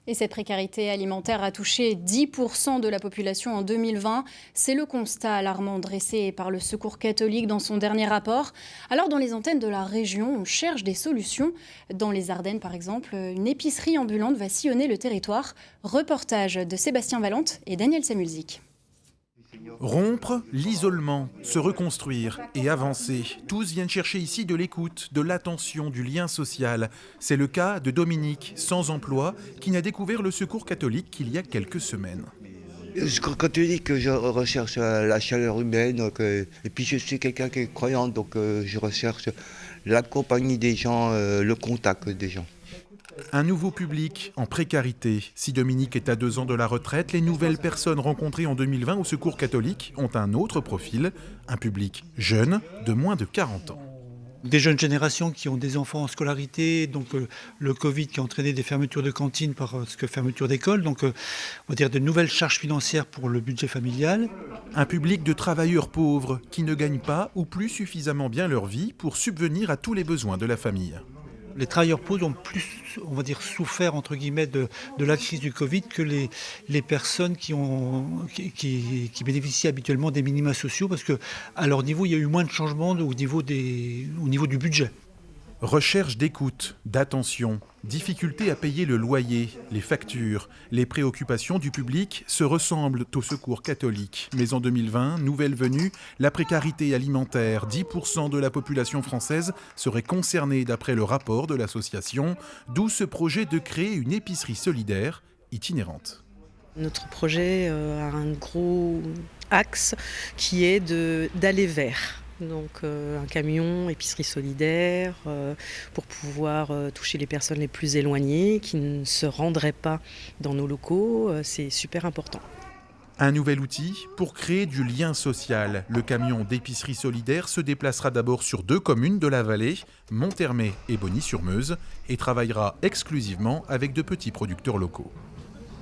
Et cette précarité alimentaire a touché 10% de la population en 2020. C'est le constat alarmant dressé par le Secours catholique dans son dernier rapport. Alors dans les antennes de la région, on cherche des solutions. Dans les Ardennes par exemple, une épicerie ambulante va sillonner le territoire. Reportage de Sébastien Valente et Daniel Samulzik. Rompre l'isolement, se reconstruire et avancer. Tous viennent chercher ici de l'écoute, de l'attention, du lien social. C'est le cas de Dominique, sans emploi, qui n'a découvert le Secours catholique qu'il y a quelques semaines. Le Secours catholique, je recherche la chaleur humaine. Et puis je suis quelqu'un qui est croyant, donc je recherche la compagnie des gens, le contact des gens. Un nouveau public en précarité. Si Dominique est à 2 ans de la retraite, les nouvelles personnes rencontrées en 2020 au Secours catholique ont un autre profil, un public jeune de moins de 40 ans. Des jeunes générations qui ont des enfants en scolarité, donc le Covid qui a entraîné des fermetures de cantines parce que fermeture d'école, donc on va dire de nouvelles charges financières pour le budget familial. Un public de travailleurs pauvres qui ne gagnent pas ou plus suffisamment bien leur vie pour subvenir à tous les besoins de la famille. Les travailleurs pauvres ont plus, on va dire, souffert entre guillemets de la crise du Covid que les personnes qui bénéficient habituellement des minima sociaux, parce que à leur niveau il y a eu moins de changements au niveau du budget. Recherche d'écoute, d'attention, difficulté à payer le loyer, les factures, les préoccupations du public se ressemblent au Secours catholique. Mais en 2020, nouvelle venue, la précarité alimentaire, 10% de la population française serait concernée d'après le rapport de l'association, d'où ce projet de créer une épicerie solidaire itinérante. Notre projet a un gros axe qui est d'aller vers. Donc un camion, épicerie solidaire, pour pouvoir toucher les personnes les plus éloignées qui ne se rendraient pas dans nos locaux, c'est super important. Un nouvel outil pour créer du lien social. Le camion d'épicerie solidaire se déplacera d'abord sur 2 communes de la vallée, Monthermé et Bonny-sur-Meuse, et travaillera exclusivement avec de petits producteurs locaux.